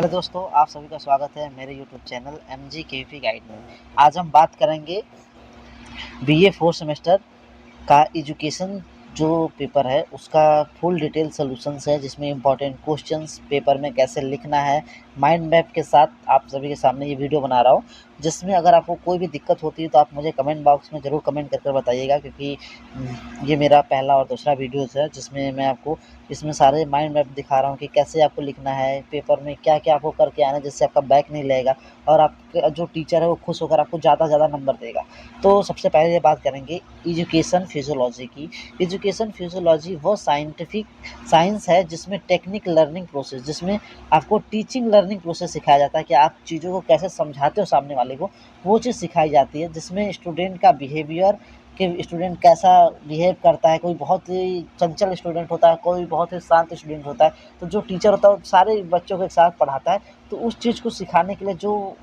Hello दोस्तों, आप सभी का स्वागत है मेरे यूट्यूब चैनल MG केवी गाइड में। आज हम बात करेंगे BA 4 सेमेस्टर का एजुकेशन जो पेपर है उसका फुल डिटेल सॉल्यूशंस है, जिसमें इंपॉर्टेंट क्वेश्चंस पेपर में कैसे लिखना है माइंड मैप के साथ आप सभी के सामने ये वीडियो बना रहा हूँ। जिसमें अगर आपको कोई भी दिक्कत होती है तो आप मुझे कमेंट बॉक्स में ज़रूर कमेंट कर बताइएगा, क्योंकि ये मेरा पहला और दूसरा वीडियोज़ है जिसमें मैं आपको इसमें सारे माइंड मैप दिखा रहा हूँ कि कैसे आपको लिखना है, पेपर में क्या क्या आपको करके आना है जिससे आपका बैक नहीं लगेगा और आपका जो टीचर है वो खुश होकर आपको ज़्यादा से ज़्यादा नंबर देगा। तो सबसे पहले ये बात करेंगे एजुकेशन फिजियोलॉजी की। एजुकेशन फिजियोलॉजी वो साइंटिफिक साइंस है जिसमें टेक्निक लर्निंग प्रोसेस, जिसमें आपको टीचिंग लर्निंग प्रोसेस सिखाया जाता है कि आप चीज़ों को कैसे समझाते हो सामने वाले को, वो चीज़ सिखाई जाती है। जिसमें स्टूडेंट का बिहेवियर कि स्टूडेंट कैसा बिहेव करता है, कोई बहुत ही चंचल स्टूडेंट होता है, कोई बहुत ही शांत स्टूडेंट होता है, तो जो टीचर होता है वो सारे बच्चों के साथ पढ़ाता है। तो उस चीज़ को सिखाने के लिए जो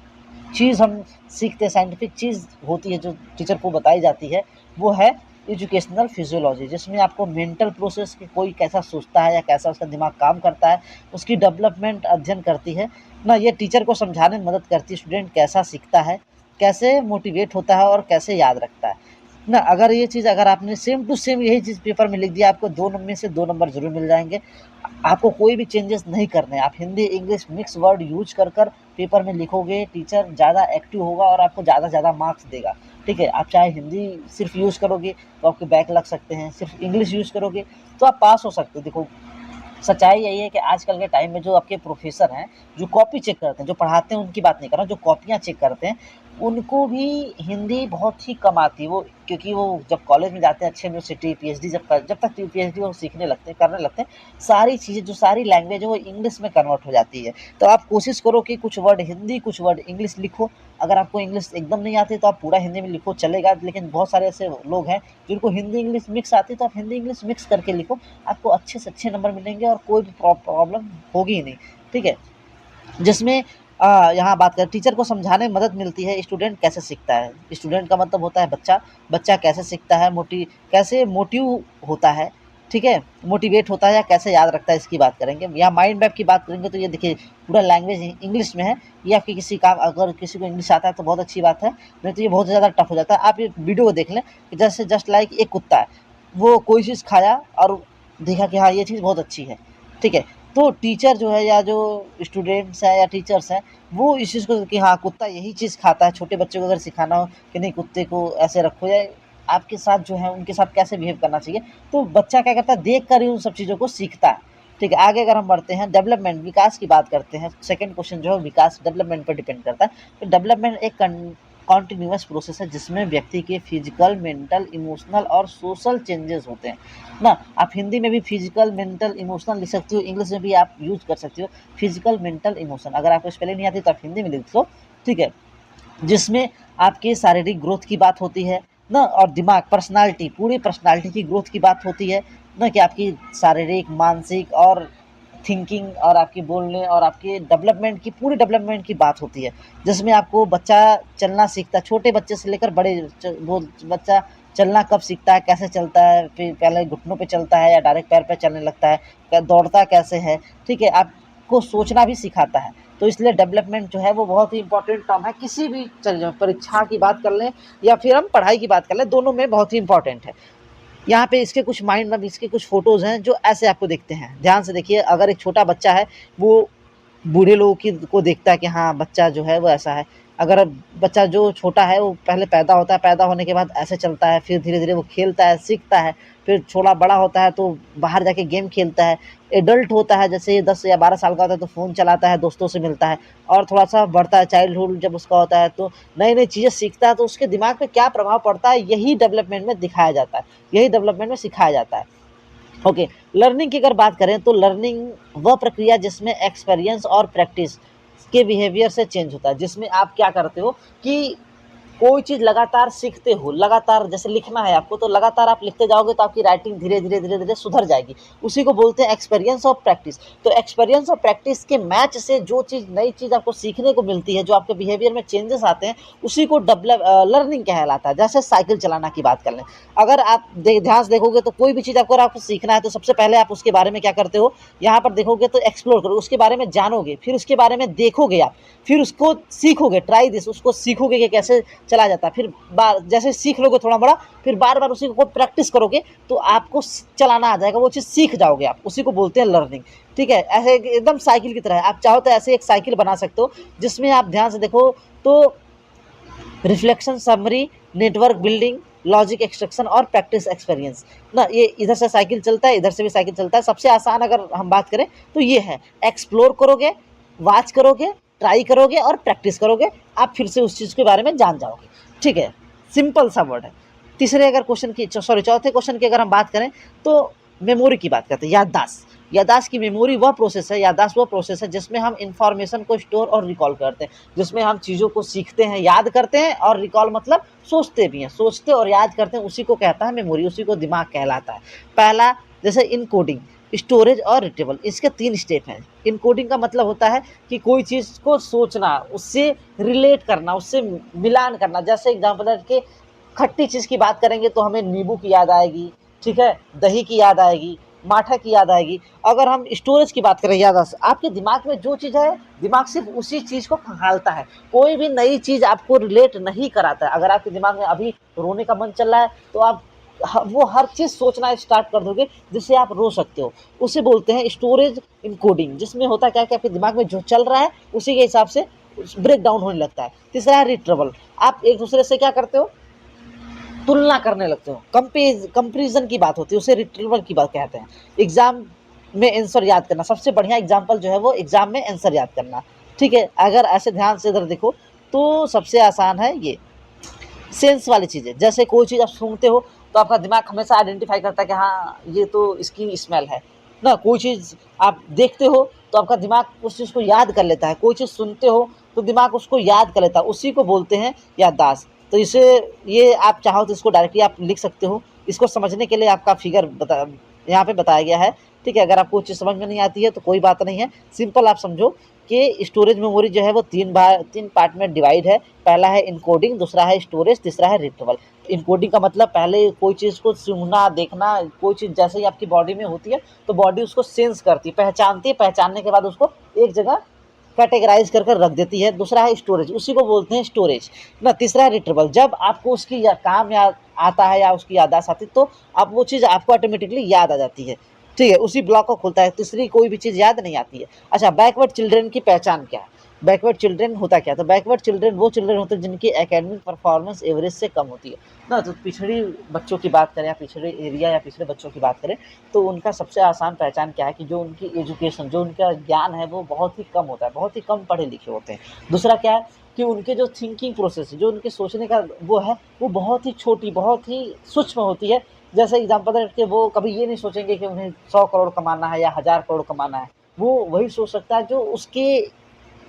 चीज़ हम सीखते हैं, साइंटिफिक चीज़ होती है जो टीचर को बताई जाती है, वो है एजुकेशनल फिजियोलॉजी। जिसमें आपको मेंटल प्रोसेस कि कोई कैसा सोचता है या कैसा उसका दिमाग काम करता है, उसकी डेवलपमेंट अध्ययन करती है ना। ये टीचर को समझाने में मदद करती है स्टूडेंट कैसा सीखता है, कैसे मोटिवेट होता है और कैसे याद रखता है ना। अगर ये चीज़ अगर आपने सेम टू सेम यही चीज़ पेपर में लिख दिया, आपको 2 नंबर में से 2 नंबर ज़रूर मिल जाएंगे। आपको कोई भी चेंजेस नहीं करने हैं। आप Hindi English mix word use कर पेपर में लिखोगे, टीचर ज़्यादा एक्टिव होगा और आपको ज़्यादा से ज़्यादा मार्क्स देगा। ठीक है, आप चाहे हिंदी सिर्फ यूज़ करोगे तो आपके बैक लग सकते हैं, सिर्फ इंग्लिश यूज़ करोगे तो आप पास हो सकते हो। देखो, सच्चाई यही है कि आजकल के टाइम में जो आपके प्रोफेसर हैं, जो कॉपी चेक करते हैं, जो पढ़ाते हैं उनकी बात नहीं कर रहा हूँ, जो कॉपियाँ चेक करते हैं, उनको भी हिंदी बहुत ही कम आती है। वो क्योंकि वो जब कॉलेज में जाते हैं, अच्छे यूनिवर्सिटी पीएचडी जब तक पीएचडी वो सीखने लगते हैं, करने लगते हैं, सारी चीज़ें जो सारी लैंग्वेज है वो इंग्लिश में कन्वर्ट हो जाती है। तो आप कोशिश करो कि कुछ वर्ड हिंदी कुछ वर्ड इंग्लिश लिखो। अगर आपको इंग्लिश एकदम नहीं आती तो आप पूरा हिंदी में लिखो, चलेगा। लेकिन बहुत सारे ऐसे लोग हैं जिनको हिंदी इंग्लिश मिक्स आती है, तो आप हिंदी इंग्लिश मिक्स करके लिखो, आपको अच्छे से अच्छे नंबर मिलेंगे और कोई भी प्रॉब्लम होगी ही नहीं। ठीक है, जिसमें यहाँ बात करें टीचर को समझाने में मदद मिलती है। स्टूडेंट कैसे सीखता है, स्टूडेंट का मतलब होता है बच्चा। बच्चा कैसे सीखता है, कैसे मोटिव होता है, ठीक है, मोटिवेट होता है या कैसे याद रखता है, इसकी बात करेंगे। यहाँ माइंड मैप की बात करेंगे तो ये देखिए पूरा लैंग्वेज इंग्लिश में है। ये आपकी किसी काम अगर किसी को इंग्लिश आता है तो बहुत अच्छी बात है, नहीं तो ये बहुत ज़्यादा टफ हो जाता है। आप ये वीडियो को देख लें कि जैसे जस्ट लाइक एक कुत्ता है, वो कोई चीज़ खाया और देखा कि हाँ ये चीज़ बहुत अच्छी है। ठीक है, तो टीचर जो है या जो स्टूडेंट्स हैं या टीचर्स हैं, वो इस चीज़ को कि हाँ कुत्ता यही चीज़ खाता है, छोटे बच्चे को अगर सिखाना हो कि नहीं कुत्ते को ऐसे रखो या आपके साथ जो है उनके साथ कैसे बिहेव करना चाहिए, तो बच्चा क्या करता है देख कर ही उन सब चीज़ों को सीखता है। ठीक है, आगे अगर हम बढ़ते हैं डेवलपमेंट विकास की बात करते हैं, सेकंड क्वेश्चन जो है विकास डेवलपमेंट पर डिपेंड करता है। तो डेवलपमेंट एक कॉन्टिन्यूस प्रोसेस है जिसमें व्यक्ति के फिजिकल मेंटल इमोशनल और सोशल चेंजेस होते हैं ना। आप हिंदी में भी फिजिकल मेंटल इमोशनल लिख सकते हो, इंग्लिश में भी आप यूज कर सकते हो फिजिकल मेंटल इमोशन। अगर आपको स्पेलिंग नहीं आती तो आप हिंदी में लिख लो। ठीक है, जिसमें आपकी शारीरिक ग्रोथ की बात होती है ना, और दिमाग पर्सनालिटी पूरी पर्सनालिटी की ग्रोथ की बात होती है ना, कि आपकी शारीरिक मानसिक और थिंकिंग और आपकी बोलने और आपके डेवलपमेंट की पूरी डेवलपमेंट की बात होती है। जिसमें आपको बच्चा चलना सीखता है, छोटे बच्चे से लेकर बड़े वो बच्चा चलना कब सीखता है, कैसे चलता है, फिर पहले घुटनों पे चलता है या डायरेक्ट पैर पे चलने लगता है, दौड़ता कैसे है। ठीक है, आपको सोचना भी सिखाता है। तो इसलिए डेवलपमेंट जो है वो बहुत ही इंपॉर्टेंट टर्म है, किसी भी परीक्षा की बात कर लें या फिर हम पढ़ाई की बात कर लें, दोनों में बहुत ही इंपॉर्टेंट है। यहाँ पे इसके कुछ माइंड मैप, इसके कुछ फोटोज़ हैं जो ऐसे आपको दिखते हैं, ध्यान से देखिए। अगर एक छोटा बच्चा है वो बूढ़े लोगों की को देखता है कि हाँ बच्चा जो है वो ऐसा है। अगर बच्चा जो छोटा है वो पहले पैदा होता है, पैदा होने के बाद ऐसे चलता है, फिर धीरे धीरे वो खेलता है सीखता है, फिर थोड़ा बड़ा होता है तो बाहर जाके गेम खेलता है। एडल्ट होता है जैसे 10 या 12 साल का होता है तो फ़ोन चलाता है, दोस्तों से मिलता है। और थोड़ा सा बढ़ता है, चाइल्डहुड जब उसका होता है तो नई नई चीज़ें सीखता है, तो उसके दिमाग पे क्या प्रभाव पड़ता है यही डेवलपमेंट में दिखाया जाता है, यही डेवलपमेंट में सिखाया जाता है। ओके, लर्निंग की अगर बात करें तो लर्निंग वह प्रक्रिया जिसमें एक्सपीरियंस और प्रैक्टिस के बिहेवियर से चेंज होता है। जिसमें आप क्या करते हो कि कोई चीज़ लगातार सीखते हो, लगातार जैसे लिखना है आपको, तो लगातार आप लिखते जाओगे तो आपकी राइटिंग धीरे-धीरे सुधर जाएगी। उसी को बोलते हैं एक्सपीरियंस ऑफ प्रैक्टिस। तो एक्सपीरियंस और प्रैक्टिस के मैच से जो चीज़, नई चीज़ आपको सीखने को मिलती है, जो आपके बिहेवियर में चेंजेस आते हैं, उसी को लर्निंग कहलाता है। जैसे साइकिल चलाना की बात कर लें, अगर आप ध्यान से देखोगे तो कोई भी चीज़ अगर आपको सीखना है तो सबसे पहले आप उसके बारे में क्या करते हो, यहाँ पर देखोगे तो एक्सप्लोर करोगे, उसके बारे में जानोगे, फिर उसके बारे में देखोगे आप, फिर उसको सीखोगे, ट्राई दिस, उसको सीखोगे कि कैसे चला जाता है। फिर बार जैसे सीख लोगे थोड़ा बड़ा, फिर बार बार उसी को प्रैक्टिस करोगे तो आपको चलाना आ जाएगा, वो चीज़ सीख जाओगे आप, उसी को बोलते हैं लर्निंग। ठीक है, ऐसे एकदम साइकिल की तरह है। आप चाहो तो ऐसे एक साइकिल बना सकते हो जिसमें आप ध्यान से देखो तो reflection, summary, network building, logic extraction और प्रैक्टिस एक्सपीरियंस ना, ये इधर से साइकिल चलता है, इधर से भी साइकिल चलता है। सबसे आसान अगर हम बात करें तो ये है, एक्सप्लोर करोगे, वॉच करोगे, ट्राई करोगे और प्रैक्टिस करोगे, आप फिर से उस चीज़ के बारे में जान जाओगे। ठीक है, सिंपल सा वर्ड है। तीसरे अगर क्वेश्चन की चौथे क्वेश्चन की अगर हम बात करें तो मेमोरी की बात करते हैं, याददाश्त। याददाश्त की मेमोरी वह प्रोसेस है, याददाश्त वह प्रोसेस है जिसमें हम इंफॉर्मेशन को स्टोर और रिकॉल करते हैं, जिसमें हम चीज़ों को सीखते हैं, याद करते हैं, और रिकॉल मतलब सोचते भी हैं, सोचते और याद करते हैं, उसी को कहता है मेमोरी, उसी को दिमाग कहलाता है। पहला जैसे इनकोडिंग, स्टोरेज और रिट्रीवल, इसके 3 स्टेप हैं। इनकोडिंग का मतलब होता है कि कोई चीज़ को सोचना, उससे रिलेट करना, उससे मिलान करना। जैसे एग्जाम्पल के खट्टी चीज़ की बात करेंगे तो हमें नींबू की याद आएगी, ठीक है, दही की याद आएगी, माठा की याद आएगी। अगर हम स्टोरेज की बात करें, याददाश्त, आपके दिमाग में जो चीज़ है, दिमाग सिर्फ उसी चीज़ को खंगालता है, कोई भी नई चीज़ आपको रिलेट नहीं कराता है। अगर आपके दिमाग में अभी रोने का मन चल रहा है तो आप वो हर चीज़ सोचना स्टार्ट कर दोगे जिससे आप रो सकते हो। उसे बोलते हैं स्टोरेज इनकोडिंग, जिसमें होता क्या है कि आपके दिमाग में जो चल रहा है उसी के हिसाब से ब्रेक डाउन होने लगता है। तीसरा है रिट्रीवल, आप एक दूसरे से क्या करते हो, तुलना करने लगते हो, कंपेरिजन की बात होती है, उसे रिट्रीवल की बात कहते हैं। एग्जाम में आंसर याद करना, सबसे बढ़िया एग्जाम्पल जो है वो एग्जाम में आंसर याद करना। ठीक है, अगर ऐसे ध्यान से इधर देखो तो सबसे आसान है ये सेंस वाली चीज़ें। जैसे कोई चीज़ आप सूंघते हो तो आपका दिमाग हमेशा आइडेंटिफाई करता है कि हाँ ये तो इसकी स्मेल है ना। कोई चीज़ आप देखते हो तो आपका दिमाग उस चीज़ को याद कर लेता है, कोई चीज़ सुनते हो तो दिमाग उसको याद कर लेता है, उसी को बोलते हैं याददाश्त। तो इसे, ये आप चाहो तो इसको डायरेक्टली आप लिख सकते हो। इसको समझने के लिए आपका फिगर यहाँ पे बताया गया है। ठीक है, अगर आपको चीज़ समझ में नहीं आती है तो कोई बात नहीं है, सिंपल आप समझो कि स्टोरेज मेमोरी जो है वो 3 पार्ट में डिवाइड है। पहला है इनकोडिंग, दूसरा है स्टोरेज, तीसरा है रिट्रीवल। इनकोडिंग का मतलब पहले कोई चीज़ को सूंघना, देखना, कोई चीज़ जैसे ही आपकी बॉडी में होती है तो बॉडी उसको सेंस करती है, पहचानती है, पहचानने के बाद उसको एक जगह कैटेगराइज कर रख देती है। दूसरा है स्टोरेज, उसी को बोलते हैं स्टोरेज ना। तीसरा है रिट्रीवल, जब आपको उसकी काम याद आता है या उसकी याददाश्त आती है तो आप वो चीज़ आपको ऑटोमेटिकली याद आ जाती है। ठीक है, उसी ब्लॉक को खुलता है, तीसरी कोई भी चीज़ याद नहीं आती है। अच्छा, बैकवर्ड चिल्ड्रन की पहचान क्या है? बैकवर्ड चिल्ड्रन होता क्या है? तो बैकवर्ड चिल्ड्रन वो चिल्ड्रन होते हैं जिनकी एकेडमिक परफॉर्मेंस एवरेज से कम होती है ना। तो पिछड़ी बच्चों की बात करें या पिछड़े एरिया या पिछड़े बच्चों की बात करें तो उनका सबसे आसान पहचान क्या है कि जो उनकी एजुकेशन, जो उनका ज्ञान है वो बहुत ही कम होता है, बहुत ही कम पढ़े लिखे होते हैं। दूसरा क्या है कि उनके जो थिंकिंग प्रोसेस है, जो उनके सोचने का वो है, वो बहुत ही छोटी, बहुत ही सूक्ष्म होती है। जैसे एग्जाम्पल है कि वो कभी ये नहीं सोचेंगे कि उन्हें 100 करोड़ कमाना है या 1000 करोड़ कमाना है। वो वही सोच सकता है जो उसके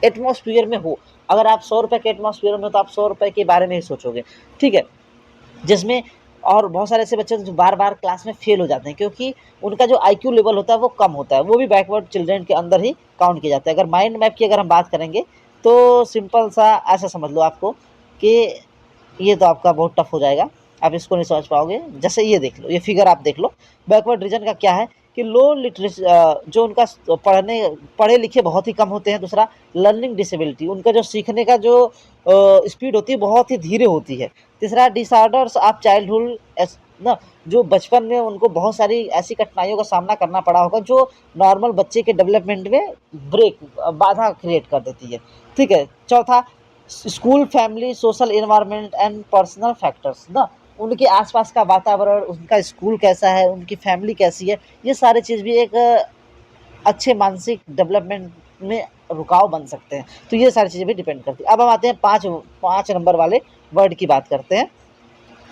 एटमॉस्फेयर में हो। अगर आप 100 रुपए के एटमॉस्फेयर में हो तो आप 100 रुपए के बारे में ही सोचोगे। ठीक है, जिसमें और बहुत सारे ऐसे बच्चे जो बार बार क्लास में फेल हो जाते हैं क्योंकि उनका जो आईक्यू लेवल होता है वो कम होता है, वो भी बैकवर्ड चिल्ड्रन के अंदर ही काउंट किया जाता है। अगर माइंड मैप की अगर हम बात करेंगे तो सिंपल सा ऐसा समझ लो आपको कि ये तो आपका बहुत टफ हो जाएगा, आप इसको नहीं समझ पाओगे। जैसे ये देख लो, ये फिगर आप देख लो, बैकवर्ड रीजन का क्या है कि लो लिटरेसी, जो उनका पढ़े लिखे बहुत ही कम होते हैं। दूसरा लर्निंग डिसेबिलिटी, उनका जो सीखने का जो स्पीड होती है बहुत ही धीरे होती है। तीसरा डिसऑर्डर्स ऑफ चाइल्डहुड ना, जो बचपन में उनको बहुत सारी ऐसी कठिनाइयों का सामना करना पड़ा होगा जो नॉर्मल बच्चे के डेवलपमेंट में बाधा क्रिएट कर देती है। ठीक है, चौथा school, family, social environment and personal factors ना, उनके आसपास का वातावरण, उनका स्कूल कैसा है, उनकी फैमिली कैसी है, ये सारी चीज़ भी एक अच्छे मानसिक डेवलपमेंट में रुकाव बन सकते हैं। तो ये सारी चीज़ें भी डिपेंड करती हैं। अब हम आते हैं 5 नंबर वाले वर्ड की बात करते हैं।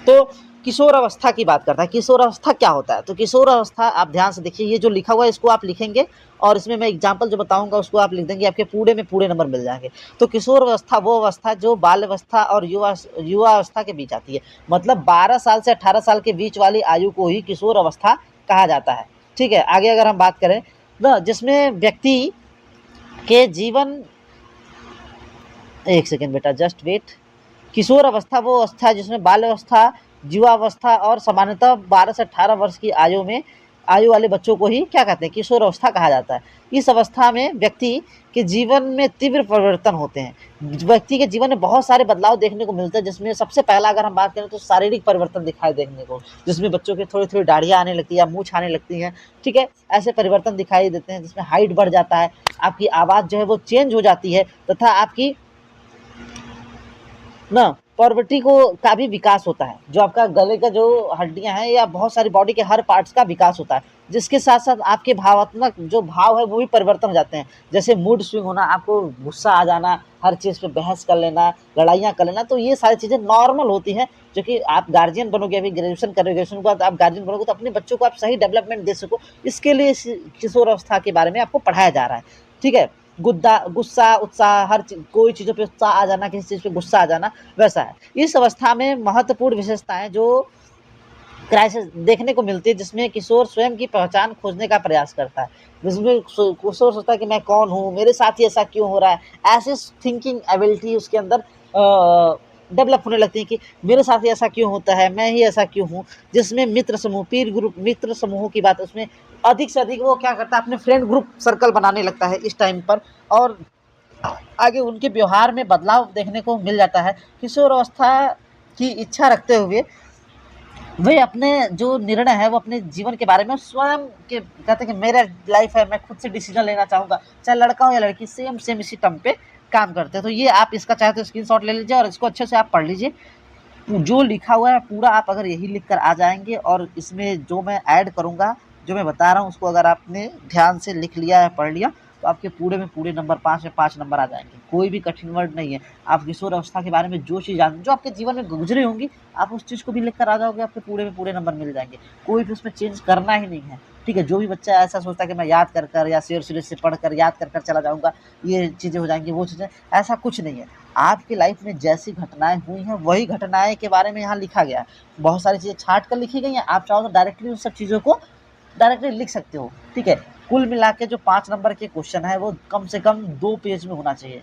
तो किशोर अवस्था की बात करता है। किशोर अवस्था क्या होता है? तो किशोर अवस्था आप ध्यान से देखिए, ये जो लिखा हुआ है इसको आप लिखेंगे और इसमें मैं एग्जाम्पल जो बताऊंगा उसको आप लिख देंगे, आपके पूरे में पूरे नंबर मिल जाएंगे। तो किशोर अवस्था वो अवस्था जो बाल अवस्था और युवा युवा अवस्था के बीच आती है। मतलब 12 साल से 18 साल के बीच वाली आयु को ही किशोर अवस्था कहा जाता है। ठीक है, आगे अगर हम बात करें ना, जिसमें व्यक्ति के जीवन, एक सेकेंड बेटा, जस्ट वेट। किशोर अवस्था वो अवस्था है जिसमें बाल अवस्था, युवावस्था और सामान्यतः 12 से 18 वर्ष की आयु वाले बच्चों को ही क्या कहते हैं? किशोर अवस्था कहा जाता है। इस अवस्था में व्यक्ति के जीवन में तीव्र परिवर्तन होते हैं। व्यक्ति के जीवन में बहुत सारे बदलाव देखने को मिलते हैं, जिसमें सबसे पहला अगर हम बात करें तो शारीरिक परिवर्तन दिखाई देखने को, जिसमें बच्चों की थोड़ी थोड़ी दाढ़ियाँ आने लगती है या मूछ आने लगती है। ठीक है, ऐसे परिवर्तन दिखाई देते हैं, जिसमें हाइट बढ़ जाता है, आपकी आवाज़ जो है वो चेंज हो जाती है, तथा आपकी ना पर्वटी को का भी विकास होता है। जो आपका गले का जो हड्डियां हैं या बहुत सारी बॉडी के हर पार्ट्स का विकास होता है, जिसके साथ साथ आपके भावात्मक जो भाव है वो भी परिवर्तन हो जाते हैं। जैसे मूड स्विंग होना, आपको गुस्सा आ जाना, हर चीज़ पे बहस कर लेना, लड़ाइयाँ कर लेना, तो ये सारी चीज़ें नॉर्मल होती हैं। जो कि आप गार्जियन बनोगे, अभी ग्रेजुएशन करोगे, ग्रेजुएशन के बाद आप गार्जियन बनोगे तो अपने बच्चों को आप सही डेवलपमेंट दे सको, इसके लिए किशोर अवस्था के बारे में आपको पढ़ाया जा रहा है। ठीक है, गुस्सा, उत्साह, हर चीज़, कोई चीज़ों पे उत्साह आ जाना, किसी चीज़ पे गुस्सा आ जाना, वैसा है। इस अवस्था में महत्वपूर्ण विशेषताएं जो क्राइसिस देखने को मिलती है, जिसमें किशोर स्वयं की पहचान खोजने का प्रयास करता है। जिसमें किशोर सोचता है कि मैं कौन हूँ, मेरे साथ ही ऐसा क्यों हो रहा है, ऐसे थिंकिंग एबिलिटी उसके अंदर डेवलप होने लगती है कि मेरे साथ ही ऐसा क्यों होता है, मैं ही ऐसा क्यों हूँ। जिसमें मित्र समूह, पीर ग्रुप, मित्र समूहों की बात, उसमें अधिक से अधिक वो क्या करता है, अपने फ्रेंड ग्रुप सर्कल बनाने लगता है इस टाइम पर, और आगे उनके व्यवहार में बदलाव देखने को मिल जाता है। किशोर अवस्था की इच्छा रखते हुए वे अपने जो निर्णय है वो अपने जीवन के बारे में स्वयं के कहते हैं कि मेरा लाइफ है, मैं खुद से डिसीजन लेना चाहूँगा, चाहे लड़का हो या लड़की, सेम सेम इसी टर्म पे काम करते हैं। तो ये आप इसका चाहे तो स्क्रीनशॉट ले लीजिए और इसको अच्छे से आप पढ़ लीजिए। जो लिखा हुआ है पूरा आप अगर यही लिख कर आ जाएंगे और इसमें जो मैं ऐड करूँगा, जो मैं बता रहा हूँ उसको अगर आपने ध्यान से लिख लिया है, पढ़ लिया, तो आपके पूरे में पूरे नंबर 5 में 5 नंबर आ जाएंगे। कोई भी कठिन वर्ड नहीं है। आप किशोर अवस्था के बारे में जो चीज़ जान, जो आपके जीवन में गुजरी होंगी, आप उस चीज़ को भी लिख कर आ जाओगे, आपके पूरे में पूरे नंबर मिल जाएंगे। कोई भी उसमें चेंज करना ही नहीं है। ठीक है, जो भी बच्चा ऐसा सोचता है कि मैं याद कर कर या शेर सीरीज से पढ़ कर याद कर कर चला जाऊँगा, ये चीज़ें हो जाएंगी, वो चीज़ें, ऐसा कुछ नहीं है। आपकी लाइफ में जैसी घटनाएं हुई हैं वही घटनाएं के बारे में यहाँ लिखा गया है। बहुत सारी चीज़ें छांट कर लिखी गई हैं, आप चाहो तो डायरेक्टली उन सब चीज़ों को डायरेक्टली लिख सकते हो। ठीक है, कुल मिला के जो 5 नंबर के क्वेश्चन है वो कम से कम 2 पेज में होना चाहिए।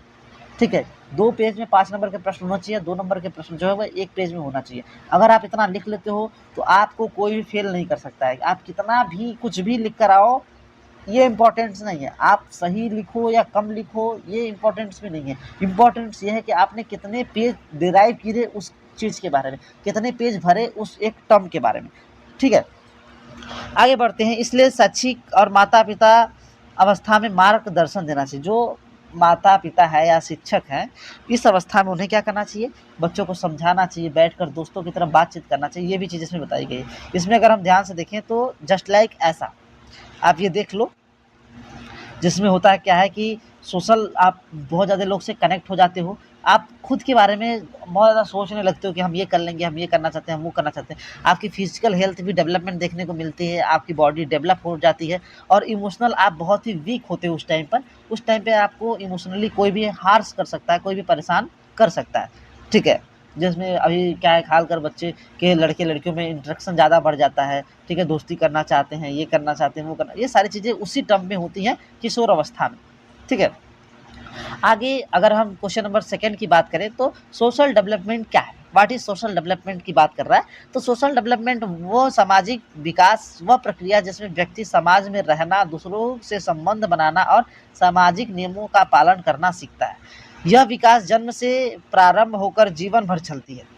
ठीक है, 2 पेज में 5 नंबर के प्रश्न होना चाहिए, 2 नंबर के प्रश्न जो है वो 1 पेज में होना चाहिए। अगर आप इतना लिख लेते हो तो आपको कोई भी फेल नहीं कर सकता है। आप कितना भी कुछ भी लिख कर आओ, ये इम्पोर्टेंस नहीं है। आप सही लिखो या कम लिखो, ये इम्पोर्टेंस भी नहीं है। इम्पोर्टेंस ये है कि आपने कितने पेज डिराइव किए उस चीज़ के बारे में, कितने पेज भरे उस एक टर्म के बारे में। ठीक है, आगे बढ़ते हैं। इसलिए शैक्षिक और माता पिता अवस्था में मार्गदर्शन देना चाहिए। जो माता पिता है या शिक्षक हैं, इस अवस्था में उन्हें क्या करना चाहिए? बच्चों को समझाना चाहिए, बैठकर दोस्तों की तरह बातचीत करना चाहिए। ये भी चीज़ इसमें बताई गई है। इसमें अगर हम ध्यान से देखें तो जस्ट लाइक ऐसा आप ये देख लो, जिसमें होता है क्या है कि सोशल, आप बहुत ज़्यादा लोग से कनेक्ट हो जाते हो, आप खुद के बारे में बहुत ज़्यादा सोचने लगते हो कि हम ये कर लेंगे, हम ये करना चाहते हैं, हम वो करना चाहते हैं। आपकी फिजिकल हेल्थ भी डेवलपमेंट देखने को मिलती है, आपकी बॉडी डेवलप हो जाती है, और इमोशनल आप बहुत ही वीक होते हो उस टाइम पर। उस टाइम पे आपको इमोशनली कोई भी हार्श कर सकता है, कोई भी परेशान कर सकता है। ठीक है, जिसमें अभी क्या है, खासकर बच्चे के लड़के लड़कियों में इंटरेक्शन ज़्यादा बढ़ जाता है। ठीक है, दोस्ती करना चाहते हैं, ये करना चाहते हैं, वो करना, ये सारी चीज़ें उसी टर्म में होती हैं किशोर अवस्था में। ठीक है, आगे अगर हम क्वेश्चन नंबर 2 की बात करें तो सोशल डेवलपमेंट क्या है? व्हाट इज सोशल डेवलपमेंट की बात कर रहा है। तो सोशल डेवलपमेंट वो सामाजिक विकास, वह प्रक्रिया जिसमें व्यक्ति समाज में रहना, दूसरों से संबंध बनाना और सामाजिक नियमों का पालन करना सीखता है। यह विकास जन्म से प्रारंभ होकर जीवन भर चलती है।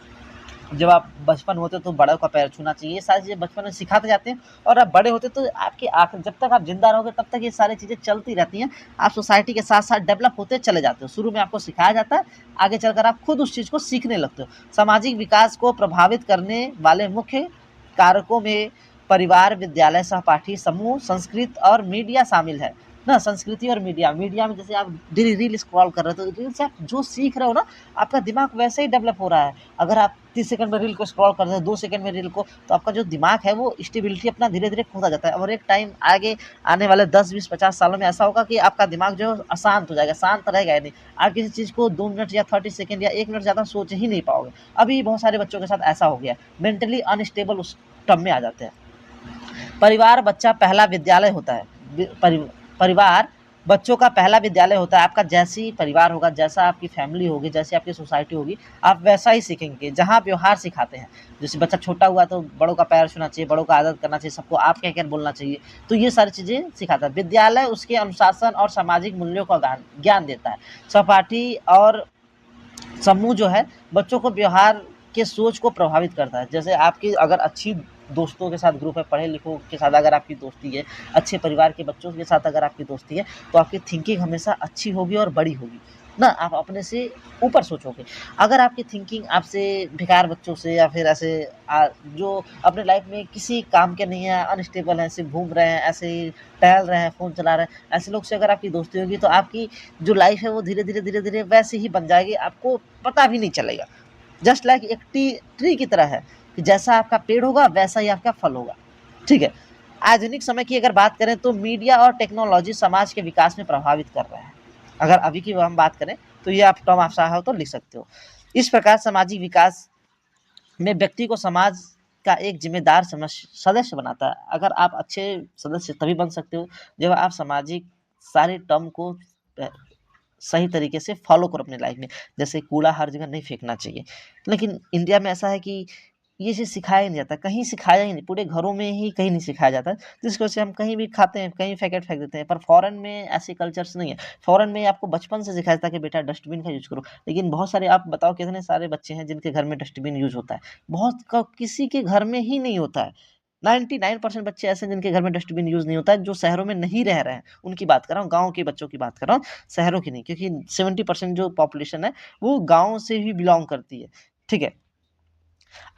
जब आप बचपन होते तो बड़ों का पैर छूना चाहिए, ये सारी चीज़ें बचपन में सिखाते जाते हैं, और आप बड़े होते तो आपके आखिर, जब तक आप जिंदा रहोगे तब तक ये सारी चीज़ें चलती रहती हैं। आप सोसाइटी के साथ साथ डेवलप होते चले जाते हो। शुरू में आपको सिखाया जाता है, आगे चलकर आप खुद उस चीज़ को सीखने लगते हो। सामाजिक विकास को प्रभावित करने वाले मुख्य कारकों में परिवार, विद्यालय, सहपाठी समूह, संस्कृत और मीडिया शामिल है ना संस्कृति और मीडिया में जैसे आप रील स्क्रॉल कर रहे हो तो रील से आप जो सीख रहे हो ना आपका दिमाग वैसे ही डेवलप हो रहा है। अगर आप 30 सेकंड में रील को स्क्रॉल कर रहे हो, 2 सेकंड में रील को, तो आपका जो दिमाग है वो स्टेबिलिटी अपना धीरे-धीरे खोता जाता है और एक टाइम आगे आने वाले 10, 20, 50 सालों में ऐसा होगा कि आपका दिमाग जो है अशांत हो जाएगा, शांत रहेगा ही नहीं। आप किसी चीज़ को 2 मिनट या 30 सेकंड या 1 मिनट ज़्यादा सोच ही नहीं पाओगे। अभी बहुत सारे बच्चों के साथ ऐसा हो गया है, मेंटली अनस्टेबल उस टर्म में आ जाते हैं। परिवार बच्चा पहला विद्यालय होता है। परिवार बच्चों का पहला विद्यालय होता है। आपका जैसी परिवार होगा, जैसा आपकी फैमिली होगी, जैसी आपकी सोसाइटी होगी, आप वैसा ही सीखेंगे। जहाँ व्यवहार सिखाते हैं, जैसे बच्चा छोटा हुआ तो बड़ों का पैर छूना चाहिए, बड़ों का आदर करना चाहिए, सबको आप कह कर बोलना चाहिए, तो ये सारी चीज़ें सिखाता है। विद्यालय उसके अनुशासन और सामाजिक मूल्यों का ज्ञान देता है। सहपाठी और समूह जो है बच्चों को व्यवहार के सोच को प्रभावित करता है। जैसे आपकी अगर अच्छी दोस्तों के साथ ग्रुप है, पढ़े लिखों के साथ अगर आपकी दोस्ती है, अच्छे परिवार के बच्चों के साथ अगर आपकी दोस्ती है, तो आपकी थिंकिंग हमेशा अच्छी होगी और बड़ी होगी ना, आप अपने से ऊपर सोचोगे। अगर आपकी थिंकिंग आपसे बेकार बच्चों से या फिर ऐसे जो अपने लाइफ में किसी काम के नहीं है, अनस्टेबल हैं, सिर्फ घूम रहे हैं, ऐसे ही टहल रहे हैं, फ़ोन चला रहे हैं, ऐसे लोग से अगर आपकी दोस्ती होगी तो आपकी जो लाइफ है वो धीरे-धीरे वैसे ही बन जाएगी, आपको पता भी नहीं चलेगा। जस्ट लाइक एक ट्री की तरह है कि जैसा आपका पेड़ होगा वैसा ही आपका फल होगा। ठीक है। आधुनिक समय की अगर बात करें तो मीडिया और टेक्नोलॉजी समाज के विकास में प्रभावित कर रहे हैं। अगर अभी की हम बात करें तो ये आप टर्म आप चाहो तो लिख सकते हो। इस प्रकार सामाजिक विकास में व्यक्ति को समाज का एक जिम्मेदार सदस्य बनाता है। अगर आप अच्छे सदस्य तभी बन सकते हो जब आप सामाजिक सारे टर्म को सही तरीके से फॉलो करो अपनी लाइफ में। जैसे कूड़ा हर जगह नहीं फेंकना चाहिए, लेकिन इंडिया में ऐसा है कि ये चीज़ सिखाया ही नहीं जाता, कहीं सिखाया ही नहीं, पूरे घरों में ही कहीं नहीं सिखाया जाता, जिसकी वजह से हम कहीं भी खाते हैं, कहीं पैकेट फेंक देते हैं। पर फॉरेन में ऐसे कल्चर्स नहीं है। फॉरेन में आपको बचपन से सिखाया जाता है कि बेटा डस्टबिन का यूज़ करो, लेकिन बहुत सारे आप बताओ कितने सारे बच्चे हैं जिनके घर में डस्टबिन यूज़ होता है? किसी के घर में ही नहीं होता है। 99% बच्चे ऐसे हैं जिनके घर में डस्टबिन यूज़ नहीं होता है, जो शहरों में नहीं रह रहे हैं, उनकी बात कर रहा हूँ, गाँव के बच्चों की बात कर रहा हूँ, शहरों की नहीं, क्योंकि 70% जो पॉपुलेशन है, वो गाँव से ही बिलॉन्ग करती है। ठीक है?